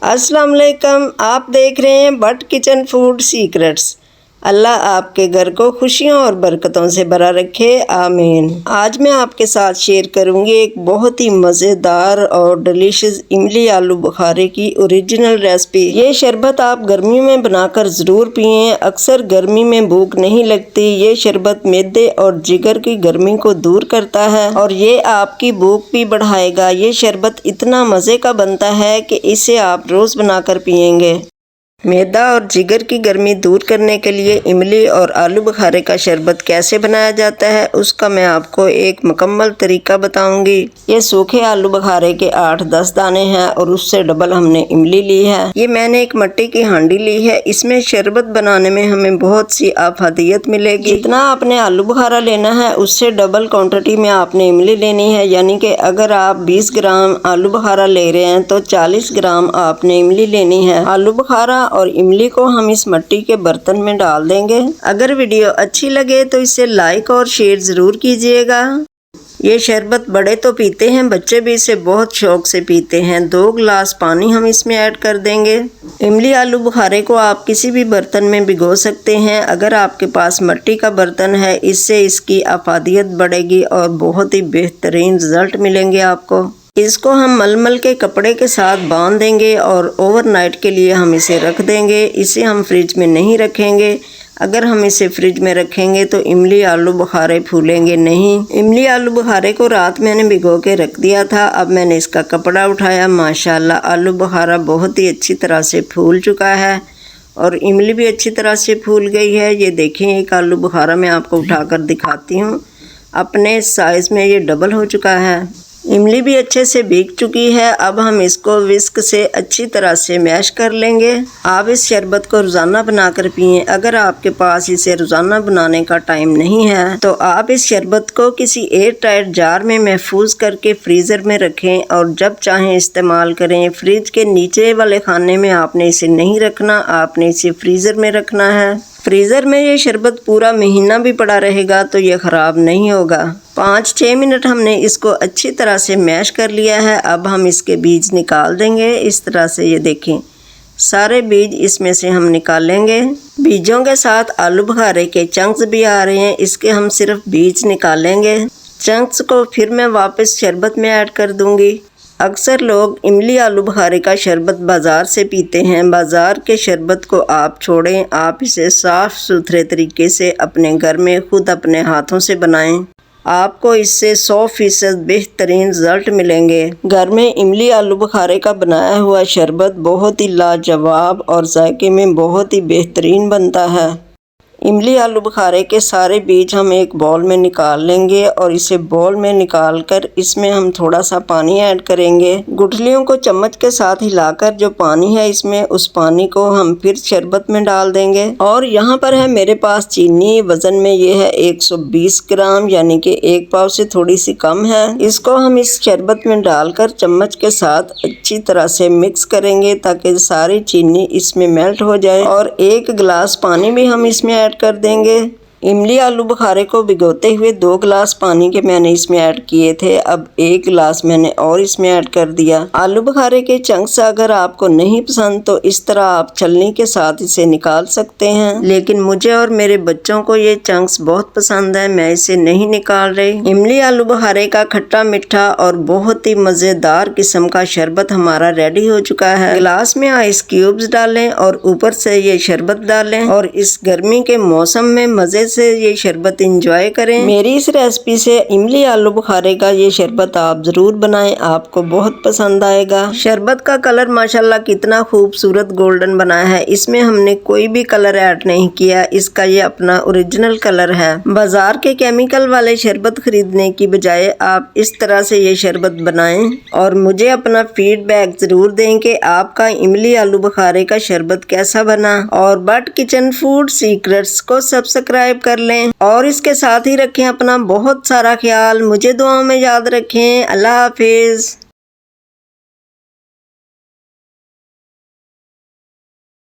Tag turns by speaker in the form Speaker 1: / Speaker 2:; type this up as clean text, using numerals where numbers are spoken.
Speaker 1: अस्सलाम वालेकुम। आप देख रहे हैं बट किचन फूड सीक्रेट्स। अल्लाह आपके घर को खुशियों और बरकतों से भरा रखे, आमीन। आज मैं आपके साथ शेयर करूंगी एक बहुत ही मज़ेदार और डिलीशियस इमली आलू बुखारे की ओरिजिनल रेसिपी। ये शरबत आप गर्मियों में बनाकर ज़रूर पिएं। अक्सर गर्मी में भूख नहीं लगती। ये शरबत मैदे और जिगर की गर्मी को दूर करता है और ये आपकी भूख भी बढ़ाएगा। ये शरबत इतना मज़े का बनता है कि इसे आप रोज़ बनाकर पिएंगे। मैदा और जिगर की गर्मी दूर करने के लिए इमली और आलू बुखारे का शरबत कैसे बनाया जाता है उसका मैं आपको एक मुकम्मल तरीका बताऊंगी। ये सूखे आलू बुखारे के 8-10 दाने हैं और उससे डबल हमने इमली ली है। ये मैंने एक मिट्टी की हांडी ली है। इसमें शरबत बनाने में हमें बहुत सी आफादियत मिलेगी। जितना आपने आलू बुखारा लेना है उससे डबल क्वान्टिटी में आपने इमली लेनी है। यानी कि अगर आप 20 ग्राम आलू बुखारा ले रहे हैं तो 40 ग्राम आपने इमली लेनी है। आलू बुखारा और इमली को हम इस मिट्टी के बर्तन में डाल देंगे। अगर वीडियो अच्छी लगे तो इसे लाइक और शेयर ज़रूर कीजिएगा। ये शरबत बड़े तो पीते हैं, बच्चे भी इसे बहुत शौक से पीते हैं। 2 गिलास पानी हम इसमें ऐड कर देंगे। इमली आलू बुखारे को आप किसी भी बर्तन में भिगो सकते हैं। अगर आपके पास मिट्टी का बर्तन है इससे इसकी अफादियत बढ़ेगी और बहुत ही बेहतरीन रिजल्ट मिलेंगे आपको। इसको हम मलमल के कपड़े के साथ बांध देंगे और ओवरनाइट के लिए हम इसे रख देंगे। इसे हम फ्रिज में नहीं रखेंगे। अगर हम इसे फ्रिज में रखेंगे तो इमली आलू बुखारे फूलेंगे नहीं। इमली आलू बुखारे को रात मैंने भिगो के रख दिया था। अब मैंने इसका कपड़ा उठाया। माशाल्लाह आलू बुखारा बहुत ही अच्छी तरह से फूल चुका है और इमली भी अच्छी तरह से फूल गई है। ये देखें, एक आलू बुखारा मैं आपको उठाकर दिखाती हूँ। अपने साइज़ में ये डबल हो चुका है। इमली भी अच्छे से भीग चुकी है। अब हम इसको विस्क से अच्छी तरह से मैश कर लेंगे। आप इस शरबत को रोज़ाना बनाकर पिएं। अगर आपके पास इसे रोज़ाना बनाने का टाइम नहीं है तो आप इस शरबत को किसी एयर टाइट जार में महफूज करके फ्रीज़र में रखें और जब चाहें इस्तेमाल करें। फ्रिज के नीचे वाले खाने में आपने इसे नहीं रखना, आपने इसे फ्रीज़र में रखना है। फ्रीज़र में ये शरबत पूरा महीना भी पड़ा रहेगा तो ये ख़राब नहीं होगा। 5-6 मिनट हमने इसको अच्छी तरह से मैश कर लिया है। अब हम इसके बीज निकाल देंगे। इस तरह से ये देखें, सारे बीज इसमें से हम निकालेंगे। बीजों के साथ आलू बुखारे के चंक्स भी आ रहे हैं, इसके हम सिर्फ बीज निकालेंगे। चंक्स को फिर मैं वापस शरबत में ऐड कर दूंगी। अक्सर लोग इमली आलू बुखारे का शरबत बाज़ार से पीते हैं। बाज़ार के शरबत को आप छोड़ें, आप इसे साफ़ सुथरे तरीके से अपने घर में खुद अपने हाथों से बनाएं। आपको इससे 100% बेहतरीन रिजल्ट मिलेंगे। घर में इमली आलू बुखारे का बनाया हुआ शरबत बहुत ही लाजवाब और जायके में बहुत ही बेहतरीन बनता है। इमली आलू बुखारे के सारे बीज हम एक बाउल में निकाल लेंगे और इसे बाउल में निकाल कर इसमें हम थोड़ा सा पानी ऐड करेंगे। गुठलियों को चम्मच के साथ हिलाकर जो पानी है इसमें, उस पानी को हम फिर शरबत में डाल देंगे। और यहाँ पर है मेरे पास चीनी, वज़न में ये है 120 ग्राम, यानी कि 1 पाव से थोड़ी सी कम है। इसको हम इस शरबत में डालकर चम्मच के साथ अच्छी तरह से मिक्स करेंगे ताकि सारी चीनी इसमें मेल्ट हो जाए। और 1 गिलास पानी भी हम इसमें ऐड कर देंगे। इमली आलू बुखारे को भिगोते हुए 2 गिलास पानी के मैंने इसमें ऐड किए थे। अब 1 गिलास मैंने और इसमें ऐड कर दिया। आलू बुखारे के चंक्स अगर आपको नहीं पसंद तो इस तरह आप छलनी के साथ इसे निकाल सकते हैं, लेकिन मुझे और मेरे बच्चों को ये चंक्स बहुत पसंद है, मैं इसे नहीं निकाल रही। इमली आलू बुखारे का खट्टा मीठा और बहुत ही मज़ेदार किस्म का शरबत हमारा रेडी हो चुका है। गिलास में आइस क्यूब्स डालें और ऊपर से ये शरबत डालें और इस गर्मी के मौसम में मज़े से ये शरबत एंजॉय करें। मेरी इस रेसिपी से इमली आलू बुखारे का ये शरबत आप ज़रूर बनाएं, आपको बहुत पसंद आएगा। शरबत का कलर माशाल्लाह कितना खूबसूरत गोल्डन बना है। इसमें हमने कोई भी कलर ऐड नहीं किया, इसका ये अपना ओरिजिनल कलर है। बाजार के केमिकल वाले शरबत खरीदने की बजाय आप इस तरह से ये शरबत बनाएं और मुझे अपना फीडबैक ज़रूर दें कि आपका इमली आलू बुखारे का शरबत कैसा बना। और बट किचन फूड सीक्रेट्स को सब्सक्राइब कर लें और इसके साथ ही रखें अपना बहुत सारा ख्याल। मुझे दुआओं में याद रखें। अल्लाह हाफिज।